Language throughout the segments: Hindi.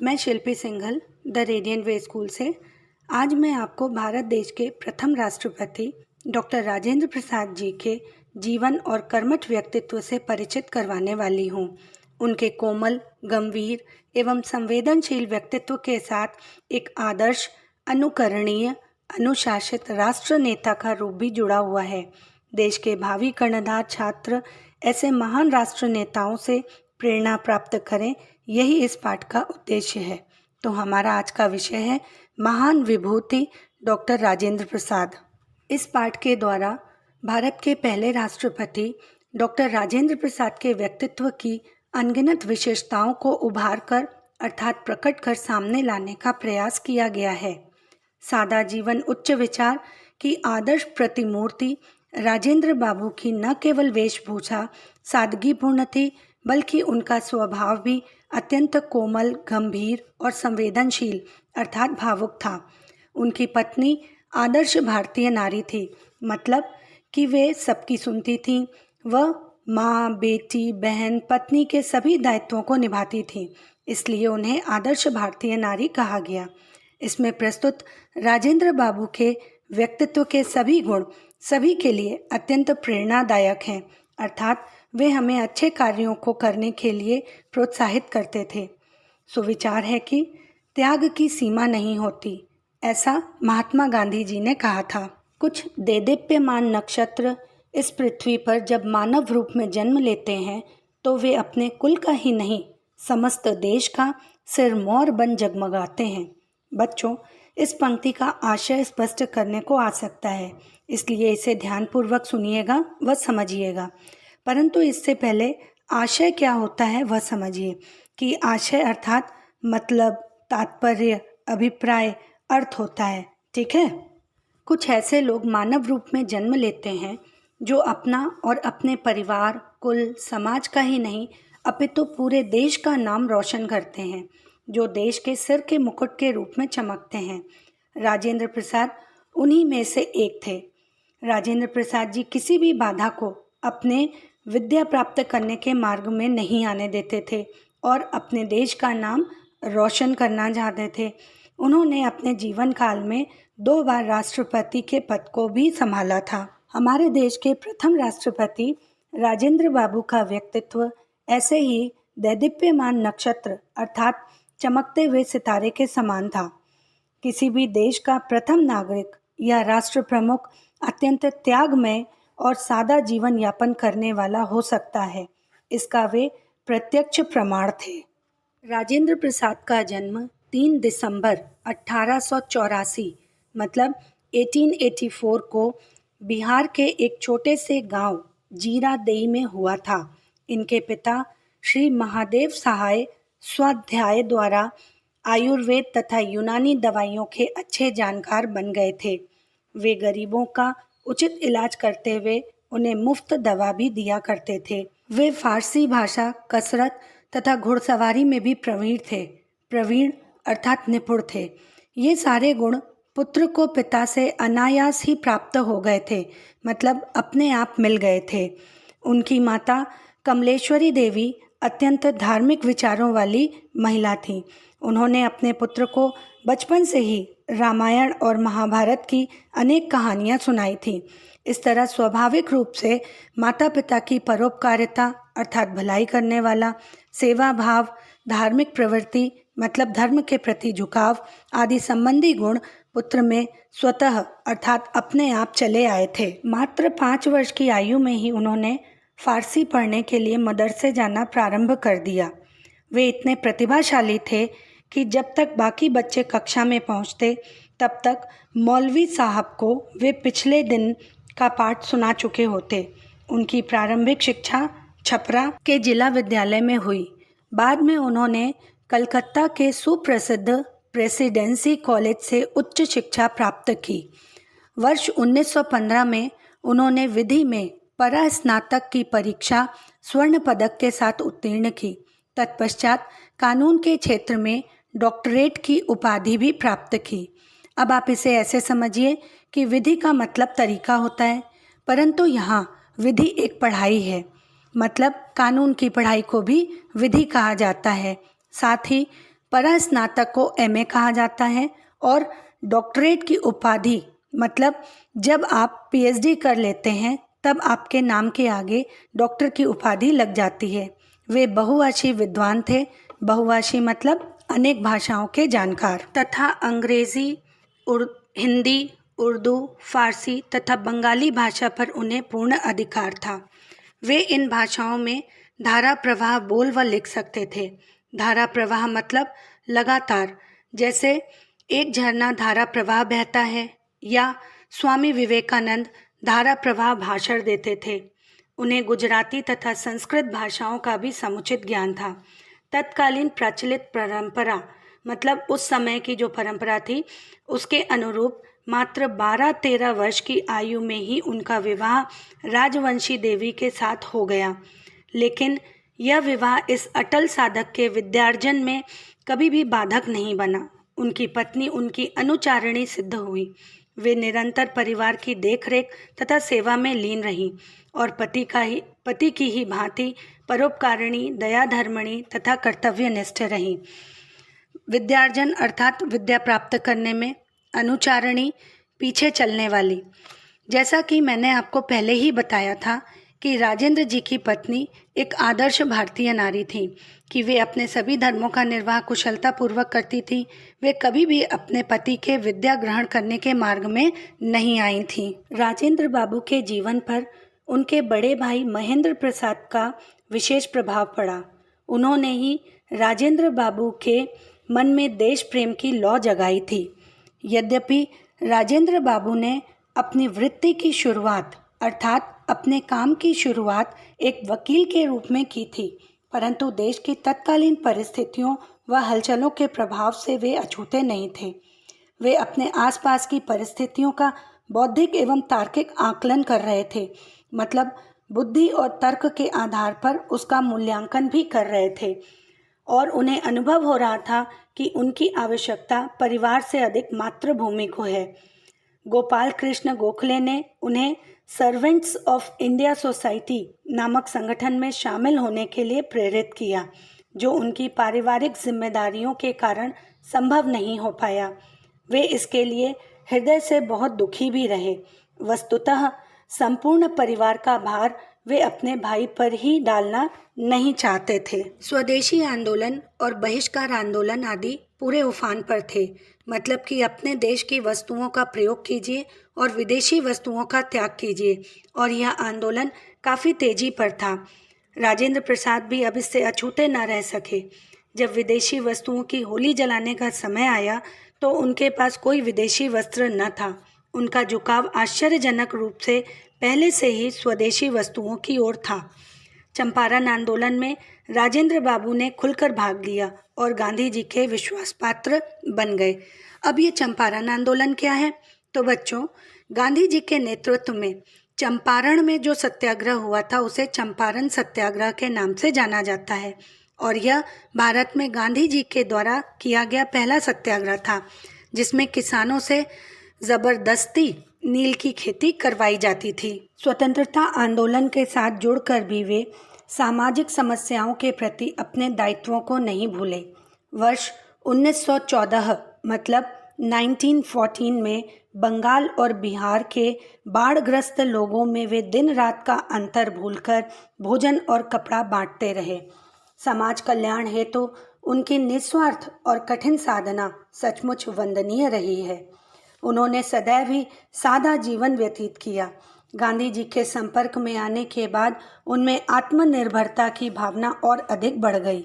मैं Shilpi Singhal the radiant way school से। आज मैं आपको भारत देश के प्रथम राष्ट्रपति डॉक्टर राजेंद्र प्रसाद जी के जीवन और कर्मठ व्यक्तित्व से परिचित करवाने वाली हूँ। उनके कोमल, गंभीर एवं संवेदनशील व्यक्तित्व के साथ एक आदर्श, अनुकरणीय, अनुशासित राष्ट्र नेता का रूप भी जुड़ा हुआ है। देश के भावी कर्णधार छात्र ऐसे महान राष्ट्र नेताओं से प्रेरणा प्राप्त करें, यही इस पाठ का उद्देश्य है। तो हमारा आज का विषय है महान विभूति डॉक्टर राजेंद्र प्रसाद। इस पाठ के द्वारा भारत के पहले राष्ट्रपति डॉक्टर राजेंद्र प्रसाद के व्यक्तित्व की अनगिनत विशेषताओं को उभार कर अर्थात प्रकट कर सामने लाने का प्रयास किया गया है। सादा जीवन, उच्च विचार की आदर्श प्रतिमूर्ति राजेंद्र बाबू की न केवल वेशभूषा सादगीपूर्ण थी, बल्कि उनका स्वभाव भी अत्यंत कोमल, गंभीर और संवेदनशील अर्थात भावुक था। उनकी पत्नी आदर्श भारतीय नारी थी, मतलब कि वे सबकी सुनती थीं। वह माँ, बेटी, बहन, पत्नी के सभी दायित्वों को निभाती थीं, इसलिए उन्हें आदर्श भारतीय नारी कहा गया। इसमें प्रस्तुत राजेंद्र बाबू के व्यक्तित्व के सभी गुण सभी के लिए अत्यंत प्रेरणादायक हैं, अर्थात वे हमें अच्छे कार्यों को करने के लिए प्रोत्साहित करते थे। सुविचार है कि त्याग की सीमा नहीं होती, ऐसा महात्मा गांधी जी ने कहा था। कुछ देदीप्यमान नक्षत्र इस पृथ्वी पर जब मानव रूप में जन्म लेते हैं तो वे अपने कुल का ही नहीं, समस्त देश का सिरमौर बन जगमगाते हैं। बच्चों, इस पंक्ति का आशय स्पष्ट करने को आ सकता है, इसलिए इसे ध्यानपूर्वक सुनिएगा व समझिएगा। परंतु इससे पहले आशय क्या होता है वह समझिए कि आशय अर्थात मतलब, तात्पर्य, अभिप्राय, अर्थ होता है। ठीक है। कुछ ऐसे लोग मानव रूप में जन्म लेते हैं जो अपना और अपने परिवार, कुल, समाज का ही नहीं अपितु पूरे देश का नाम रोशन करते हैं, जो देश के सिर के मुकुट के रूप में चमकते हैं। राजेंद्र प्रसाद उन्हीं में से एक थे। राजेंद्र प्रसाद जी किसी भी बाधा को अपने विद्या प्राप्त करने के मार्ग में नहीं आने देते थे और अपने देश का नाम रोशन करना चाहते थे। उन्होंने अपने जीवन काल में 2 बार राष्ट्रपति के पद को भी संभाला था। हमारे देश के प्रथम राष्ट्रपति राजेंद्र बाबू का व्यक्तित्व ऐसे ही दैदीप्यमान नक्षत्र अर्थात चमकते हुए सितारे के समान था। किसी भी देश का प्रथम नागरिक या राष्ट्र प्रमुख अत्यंत त्यागमय और सादा जीवन यापन करने वाला हो सकता है, इसका वे प्रत्यक्ष प्रमाण थे। राजेंद्र प्रसाद का जन्म 3 दिसंबर 1884 मतलब 1884 को बिहार के एक छोटे से गांव जीरादेई में हुआ था। इनके पिता श्री महादेव सहाय स्वाध्याय द्वारा आयुर्वेद तथा यूनानी दवाइयों के अच्छे जानकार बन गए थे। वे गरीबों का उचित इलाज करते हुए उन्हें मुफ्त दवा भी दिया करते थे। वे फारसी भाषा, कसरत तथा घुड़सवारी में भी प्रवीण अर्थात निपुण थे। ये सारे गुण पुत्र को पिता से अनायास ही प्राप्त हो गए थे, मतलब अपने आप मिल गए थे। उनकी माता कमलेश्वरी देवी अत्यंत धार्मिक विचारों वाली महिला थीं। उन्होंने अपने पुत्र को बचपन से ही रामायण और महाभारत की अनेक कहानियाँ सुनाई थीं। इस तरह स्वाभाविक रूप से माता पिता की परोपकारिता अर्थात भलाई करने वाला, सेवा भाव, धार्मिक प्रवृत्ति मतलब धर्म के प्रति झुकाव आदि संबंधी गुण पुत्र में स्वतः अर्थात अपने आप चले आए थे। मात्र 5 वर्ष की आयु में ही उन्होंने फारसी पढ़ने के लिए मदरसे जाना प्रारंभ कर दिया। वे इतने प्रतिभाशाली थे कि जब तक बाकी बच्चे कक्षा में पहुंचते तब तक मौलवी साहब को वे पिछले दिन का पाठ सुना चुके होते। उनकी प्रारंभिक शिक्षा छपरा के जिला विद्यालय में हुई। बाद में उन्होंने कलकत्ता के सुप्रसिद्ध प्रेसिडेंसी कॉलेज से उच्च शिक्षा प्राप्त की। वर्ष 1915 में उन्होंने विधि में परास्नातक की परीक्षा स्वर्ण पदक के साथ उत्तीर्ण की। तत्पश्चात कानून के क्षेत्र में डॉक्टरेट की उपाधि भी प्राप्त की। अब आप इसे ऐसे समझिए कि विधि का मतलब तरीका होता है, परंतु यहाँ विधि एक पढ़ाई है, मतलब कानून की पढ़ाई को भी विधि कहा जाता है। साथ ही परास्नातक को एमए कहा जाता है और डॉक्टरेट की उपाधि मतलब जब आप पीएचडी कर लेते हैं तब आपके नाम के आगे डॉक्टर की उपाधि लग जाती है। वे बहुभाषी विद्वान थे। बहुभाषी मतलब अनेक भाषाओं के जानकार तथा अंग्रेजी, हिंदी, उर्दू, फारसी तथा बंगाली भाषा पर उन्हें पूर्ण अधिकार था। वे इन भाषाओं में धारा प्रवाह बोल व लिख सकते थे। धारा प्रवाह मतलब लगातार, जैसे एक झरना धारा प्रवाह बहता है, या स्वामी विवेकानंद धारा प्रवाह भाषण देते थे। उन्हें गुजराती तथा संस्कृत भाषाओं का भी समुचित ज्ञान था। तत्कालीन प्रचलित परंपरा मतलब उस समय की जो परंपरा थी उसके अनुरूप मात्र 12-13 वर्ष की आयु में ही उनका विवाह राजवंशी देवी के साथ हो गया। लेकिन यह विवाह इस अटल साधक के विद्यार्जन में कभी भी बाधक नहीं बना। उनकी पत्नी उनकी अनुचारिणी सिद्ध हुई। वे निरंतर परिवार की देखरेख तथा सेवा में लीन रहीं और पति की ही भांति परोपकारिणी, दयाधर्मणी तथा कर्तव्यनिष्ठ रहीं। विद्यार्जन अर्थात विद्या प्राप्त करने में अनुचारिणी, पीछे चलने वाली। जैसा कि मैंने आपको पहले ही बताया था कि राजेंद्र जी की पत्नी एक आदर्श भारतीय नारी थी कि वे अपने सभी धर्मों का निर्वाह कुशलतापूर्वक करती थी। वे कभी भी अपने पति के विद्या ग्रहण करने के मार्ग में नहीं आई थीं। राजेंद्र बाबू के जीवन पर उनके बड़े भाई महेंद्र प्रसाद का विशेष प्रभाव पड़ा। उन्होंने ही राजेंद्र बाबू के मन में देश प्रेम की लौ जगाई थी। यद्यपि राजेंद्र बाबू ने अपनी वृत्ति की शुरुआत अर्थात अपने काम की शुरुआत एक वकील के रूप में की थी, परंतु देश की तत्कालीन परिस्थितियों व हलचलों के प्रभाव से वे अछूते नहीं थे। वे अपने आसपास की परिस्थितियों का बौद्धिक एवं तार्किक आकलन कर रहे थे, मतलब बुद्धि और तर्क के आधार पर उसका मूल्यांकन भी कर रहे थे और उन्हें अनुभव हो रहा था कि उनकी आवश्यकता परिवार से अधिक मातृभूमि को है। गोपाल कृष्ण गोखले ने उन्हें सर्वेंट्स ऑफ इंडिया सोसाइटी नामक संगठन में शामिल होने के लिए प्रेरित किया, जो उनकी पारिवारिक जिम्मेदारियों के कारण संभव नहीं हो पाया। वे इसके लिए हृदय से बहुत दुखी भी रहे। वस्तुतः संपूर्ण परिवार का भार वे अपने भाई पर ही डालना नहीं चाहते थे। स्वदेशी आंदोलन और बहिष्कार आंदोलन आदि पूरे उफान पर थे, मतलब कि अपने देश की वस्तुओं का प्रयोग कीजिए और विदेशी वस्तुओं का त्याग कीजिए, और यह आंदोलन काफ़ी तेजी पर था। राजेंद्र प्रसाद भी अब इससे अछूते न रह सके। जब विदेशी वस्तुओं की होली जलाने का समय आया तो उनके पास कोई विदेशी वस्त्र न था। उनका झुकाव आश्चर्यजनक रूप से पहले से ही स्वदेशी वस्तुओं की ओर था। चंपारण आंदोलन में राजेंद्र बाबू ने खुलकर भाग लिया और गांधी जी के विश्वास पात्र बन गए। अब ये चंपारण आंदोलन क्या है? तो बच्चों, गांधी जी के नेतृत्व में चंपारण में जो सत्याग्रह हुआ था उसे चंपारण सत्याग्रह के नाम से जाना जाता है, और यह भारत में गांधी जी के द्वारा किया गया पहला सत्याग्रह था, जिसमें किसानों से ज़बरदस्ती नील की खेती करवाई जाती थी। स्वतंत्रता आंदोलन के साथ जुड़कर भी वे सामाजिक समस्याओं के प्रति अपने दायित्वों को नहीं भूले। वर्ष 1914 मतलब 1914 में बंगाल और बिहार के बाढ़ग्रस्त लोगों में वे दिन रात का अंतर भूलकर भोजन और कपड़ा बांटते रहे। समाज कल्याण हेतु उनकी निस्वार्थ और कठिन साधना सचमुच वंदनीय रही है। उन्होंने सदैव ही सादा जीवन व्यतीत किया। गांधी जी के संपर्क में आने के बाद उनमें आत्मनिर्भरता की भावना और अधिक बढ़ गई।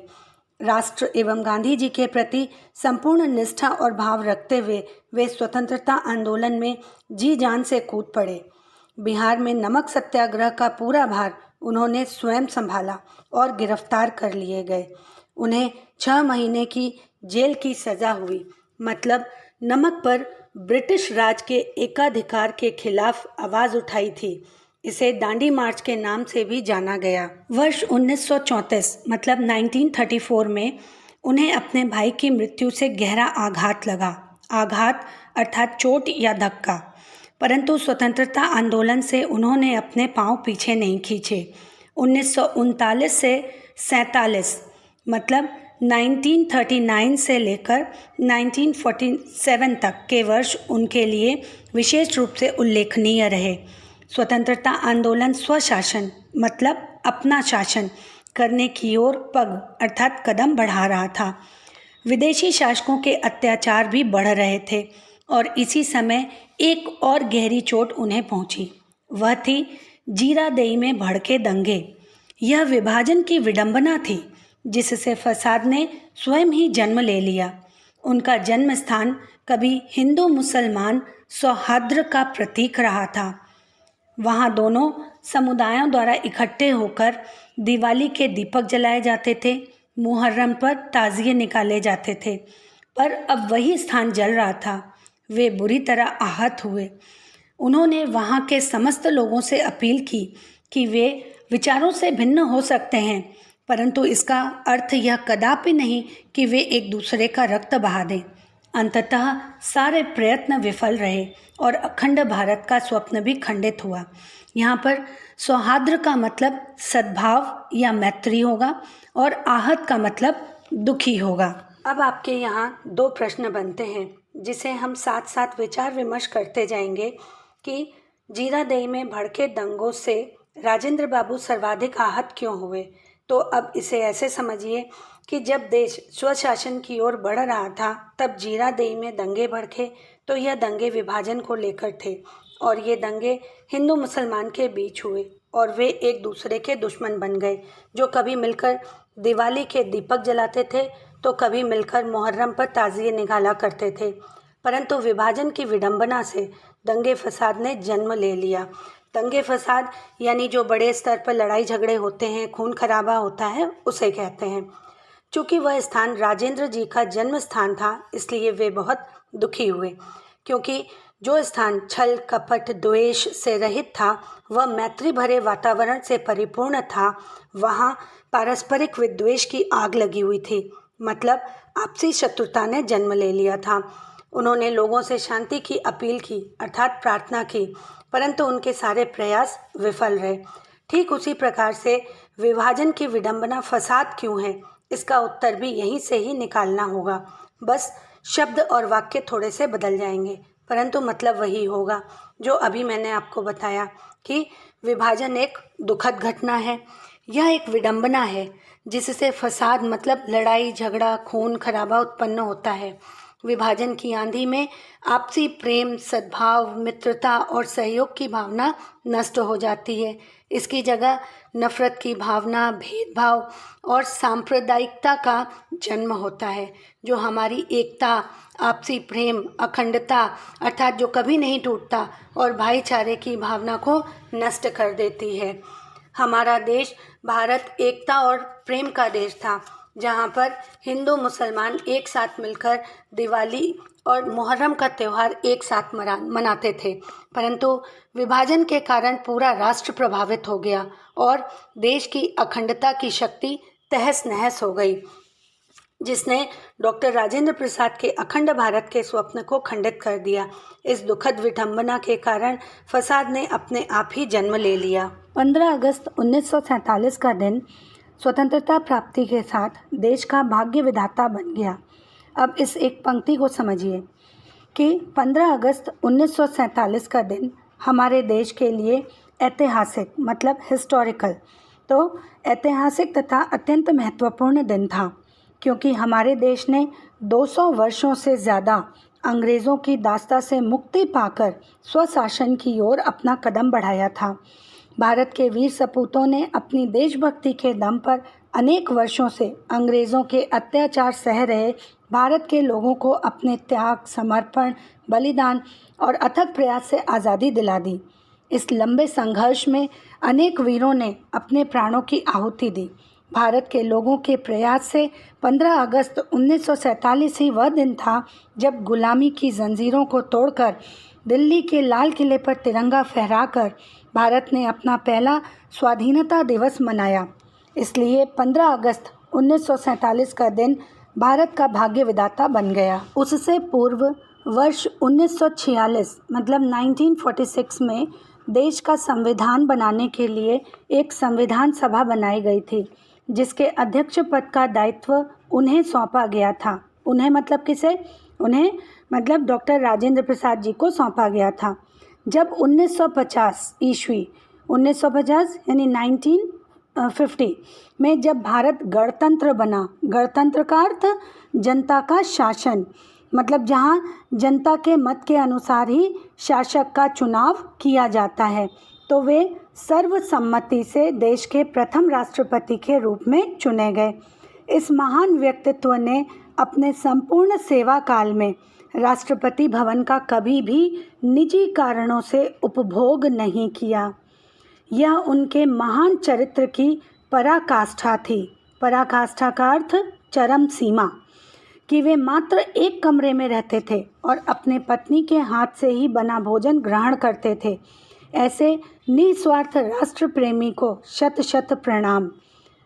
राष्ट्र एवं गांधी जी के प्रति संपूर्ण निष्ठा और भाव रखते हुए वे स्वतंत्रता आंदोलन में जी जान से कूद पड़े। बिहार में नमक सत्याग्रह का पूरा भार उन्होंने स्वयं संभाला और गिरफ्तार कर लिए गए। उन्हें 6 महीने की जेल की सजा हुई। मतलब नमक पर ब्रिटिश राज के एकाधिकार के खिलाफ आवाज उठाई थी। इसे दांडी मार्च के नाम से भी जाना गया। वर्ष 1934 मतलब 1934 में उन्हें अपने भाई की मृत्यु से गहरा आघात लगा। आघात अर्थात चोट या धक्का। परंतु स्वतंत्रता आंदोलन से उन्होंने अपने पांव पीछे नहीं खींचे। 1939 से 47 मतलब 1939 से लेकर 1947 तक के वर्ष उनके लिए विशेष रूप से उल्लेखनीय रहे। स्वतंत्रता आंदोलन स्वशासन मतलब अपना शासन करने की ओर पग अर्थात कदम बढ़ा रहा था। विदेशी शासकों के अत्याचार भी बढ़ रहे थे और इसी समय एक और गहरी चोट उन्हें पहुंची। वह थी जीरादेई में भड़के दंगे। यह विभाजन की विडंबना थी जिससे फसाद ने स्वयं ही जन्म ले लिया। उनका जन्म स्थान कभी हिंदू मुसलमान सौहार्द का प्रतीक रहा था। वहाँ दोनों समुदायों द्वारा इकट्ठे होकर दिवाली के दीपक जलाए जाते थे, मुहर्रम पर ताज़िए निकाले जाते थे, पर अब वही स्थान जल रहा था। वे बुरी तरह आहत हुए। उन्होंने वहाँ के समस्त लोगों से अपील की कि वे विचारों से भिन्न हो सकते हैं, परंतु इसका अर्थ यह कदापि नहीं कि वे एक दूसरे का रक्त बहा दें। अंततः सारे प्रयत्न विफल रहे और अखंड भारत का स्वप्न भी खंडित हुआ। यहाँ पर सौहार्द का मतलब सद्भाव या मैत्री होगा और आहत का मतलब दुखी होगा। अब आपके यहाँ दो प्रश्न बनते हैं जिसे हम साथ साथ विचार विमर्श करते जाएंगे कि जीरादेई में भड़के दंगों से राजेंद्र बाबू सर्वाधिक आहत क्यों हुए। तो अब इसे ऐसे समझिए कि जब देश स्वशासन की ओर बढ़ रहा था तब जीरादेई में दंगे भड़के, तो यह दंगे विभाजन को लेकर थे और ये दंगे हिंदू मुसलमान के बीच हुए और वे एक दूसरे के दुश्मन बन गए, जो कभी मिलकर दिवाली के दीपक जलाते थे तो कभी मिलकर मुहर्रम पर ताज़िए निकाला करते थे। परंतु विभाजन की विडंबना से दंगे फसाद ने जन्म ले लिया। दंगे फसाद यानी जो बड़े स्तर पर लड़ाई झगड़े होते हैं, खून खराबा होता है, उसे कहते हैं। चूँकि वह स्थान राजेंद्र जी का जन्म स्थान था, इसलिए वे बहुत दुखी हुए, क्योंकि जो स्थान छल कपट द्वेष से रहित था वह मैत्री भरे वातावरण से परिपूर्ण था। वहाँ पारस्परिक विद्वेष की आग लगी हुई थी, मतलब आपसी शत्रुता ने जन्म ले लिया था। उन्होंने लोगों से शांति की अपील की अर्थात प्रार्थना की, परंतु उनके सारे प्रयास विफल रहे। ठीक उसी प्रकार से विभाजन की विडंबना फसाद क्यों है, इसका उत्तर भी यहीं से ही निकालना होगा। बस शब्द और वाक्य थोड़े से बदल जाएंगे, परंतु मतलब वही होगा जो अभी मैंने आपको बताया कि विभाजन एक दुखद घटना है। यह एक विडंबना है जिससे फसाद मतलब लड़ाई झगड़ा खून खराबा उत्पन्न होता है। विभाजन की आंधी में आपसी प्रेम सद्भाव मित्रता और सहयोग की भावना नष्ट हो जाती है। इसकी जगह नफरत की भावना भेदभाव और सांप्रदायिकता का जन्म होता है, जो हमारी एकता आपसी प्रेम अखंडता अर्थात जो कभी नहीं टूटता और भाईचारे की भावना को नष्ट कर देती है। हमारा देश भारत एकता और प्रेम का देश था, जहाँ पर हिंदू मुसलमान एक साथ मिलकर दिवाली और मुहर्रम का त्यौहार एक साथ मनाते थे। परंतु विभाजन के कारण पूरा राष्ट्र प्रभावित हो गया और देश की अखंडता की शक्ति तहस नहस हो गई, जिसने डॉक्टर राजेंद्र प्रसाद के अखंड भारत के स्वप्न को खंडित कर दिया। इस दुखद विडंबना के कारण फसाद ने अपने आप ही जन्म ले लिया। 15 अगस्त 1947 का दिन स्वतंत्रता प्राप्ति के साथ देश का भाग्य विधाता बन गया। अब इस एक पंक्ति को समझिए कि 15 अगस्त 1947 का दिन हमारे देश के लिए ऐतिहासिक मतलब हिस्टोरिकल तो ऐतिहासिक तथा अत्यंत महत्वपूर्ण दिन था, क्योंकि हमारे देश ने 200 वर्षों से ज़्यादा अंग्रेज़ों की दास्ता से मुक्ति पाकर स्वशासन की ओर अपना कदम बढ़ाया था। भारत के वीर सपूतों ने अपनी देशभक्ति के दम पर अनेक वर्षों से अंग्रेज़ों के अत्याचार सह रहे भारत के लोगों को अपने त्याग समर्पण बलिदान और अथक प्रयास से आज़ादी दिला दी। इस लंबे संघर्ष में अनेक वीरों ने अपने प्राणों की आहुति दी। भारत के लोगों के प्रयास से 15 अगस्त 1947 ही वह दिन था जब गुलामी की जंजीरों को तोड़कर दिल्ली के लाल किले पर तिरंगा फहराकर भारत ने अपना पहला स्वाधीनता दिवस मनाया। इसलिए 15 अगस्त 1947 का दिन भारत का भाग्य विधाता बन गया। उससे पूर्व वर्ष 1946 मतलब 1946 में देश का संविधान बनाने के लिए एक संविधान सभा बनाई गई थी, जिसके अध्यक्ष पद का दायित्व उन्हें सौंपा गया था। उन्हें मतलब किसे? उन्हें मतलब डॉक्टर राजेंद्र प्रसाद जी को सौंपा गया था। जब 1950 ईस्वी 1950 यानी 1950 में जब भारत गणतंत्र बना, गणतंत्र का अर्थ जनता का शासन, मतलब जहाँ जनता के मत के अनुसार ही शासक का चुनाव किया जाता है, तो वे सर्वसम्मति से देश के प्रथम राष्ट्रपति के रूप में चुने गए। इस महान व्यक्तित्व ने अपने संपूर्ण सेवा काल में राष्ट्रपति भवन का कभी भी निजी कारणों से उपभोग नहीं किया। यह उनके महान चरित्र की पराकाष्ठा थी। पराकाष्ठा का अर्थ चरम सीमा, कि वे मात्र एक कमरे में रहते थे और अपने पत्नी के हाथ से ही बना भोजन ग्रहण करते थे। ऐसे निस्वार्थ राष्ट्र प्रेमी को शत शत प्रणाम।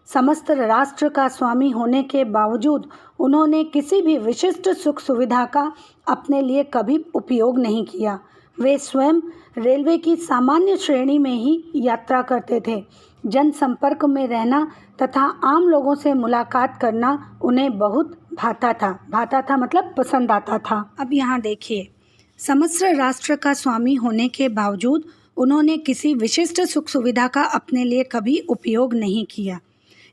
समस्त राष्ट्र का स्वामी होने के बावजूद उन्होंने किसी भी विशिष्ट सुख सुविधा का अपने लिए कभी उपयोग नहीं किया। वे स्वयं रेलवे की सामान्य श्रेणी में ही यात्रा करते थे। जनसंपर्क में रहना तथा आम लोगों से मुलाकात करना उन्हें बहुत भाता था। भाता था मतलब पसंद आता था। अब यहाँ देखिए, समस्त राष्ट्र का स्वामी होने के बावजूद उन्होंने किसी विशिष्ट सुख सुविधा का अपने लिए कभी उपयोग नहीं किया।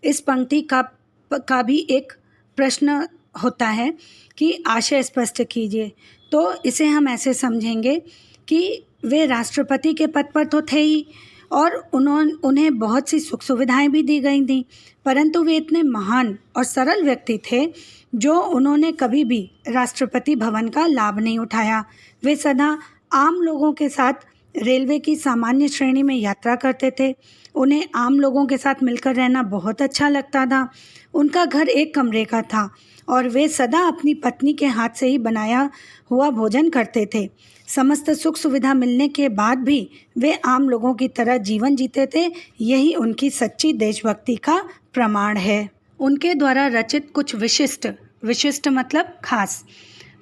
इस पंक्ति का भी एक प्रश्न होता है कि आशय स्पष्ट कीजिए। तो इसे हम ऐसे समझेंगे कि वे राष्ट्रपति के पद पर तो थे ही और उन्हें बहुत सी सुख सुविधाएं भी दी गई थी, परंतु वे इतने महान और सरल व्यक्ति थे जो उन्होंने कभी भी राष्ट्रपति भवन का लाभ नहीं उठाया। वे सदा आम लोगों के साथ रेलवे की सामान्य श्रेणी में यात्रा करते थे। उन्हें आम लोगों के साथ मिलकर रहना बहुत अच्छा लगता था। उनका घर एक कमरे का था और वे सदा अपनी पत्नी के हाथ से ही बनाया हुआ भोजन करते थे। समस्त सुख सुविधा मिलने के बाद भी वे आम लोगों की तरह जीवन जीते थे। यही उनकी सच्ची देशभक्ति का प्रमाण है। उनके द्वारा रचित कुछ विशिष्ट मतलब खास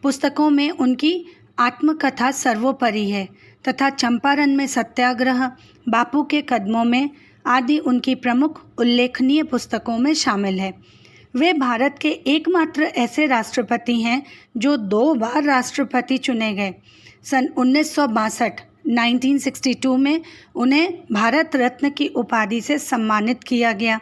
पुस्तकों में उनकी आत्मकथा सर्वोपरि है तथा चंपारण में सत्याग्रह, बापू के कदमों में आदि उनकी प्रमुख उल्लेखनीय पुस्तकों में शामिल है। वे भारत के एकमात्र ऐसे राष्ट्रपति हैं जो 2 बार राष्ट्रपति चुने गए। सन 1962 1962 में उन्हें भारत रत्न की उपाधि से सम्मानित किया गया,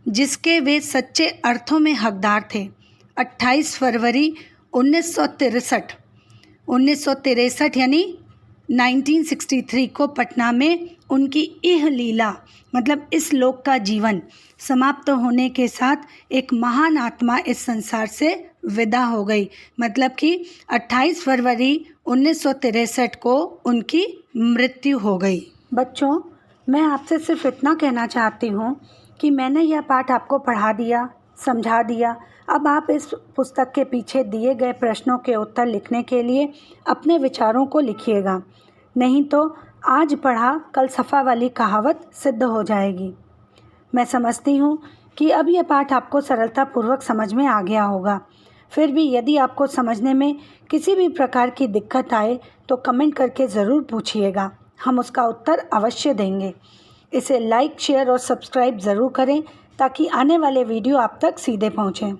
जिसके वे सच्चे अर्थों में हकदार थे। 28 फरवरी 1963 यानी 1963 को पटना में उनकी इह लीला मतलब इस लोक का जीवन समाप्त होने के साथ एक महान आत्मा इस संसार से विदा हो गई। मतलब कि 28 फरवरी 1963 को उनकी मृत्यु हो गई। बच्चों, मैं आपसे सिर्फ इतना कहना चाहती हूँ कि मैंने यह पाठ आपको पढ़ा दिया, समझा दिया। अब आप इस पुस्तक के पीछे दिए गए प्रश्नों के उत्तर लिखने के लिए अपने विचारों को लिखिएगा, नहीं तो आज पढ़ा कल सफ़ा वाली कहावत सिद्ध हो जाएगी। मैं समझती हूँ कि अब यह पाठ आपको सरलतापूर्वक समझ में आ गया होगा। फिर भी यदि आपको समझने में किसी भी प्रकार की दिक्कत आए तो कमेंट करके ज़रूर पूछिएगा, हम उसका उत्तर अवश्य देंगे। इसे लाइक, शेयर और सब्सक्राइब ज़रूर करें ताकि आने वाले वीडियो आप तक सीधे पहुँचें।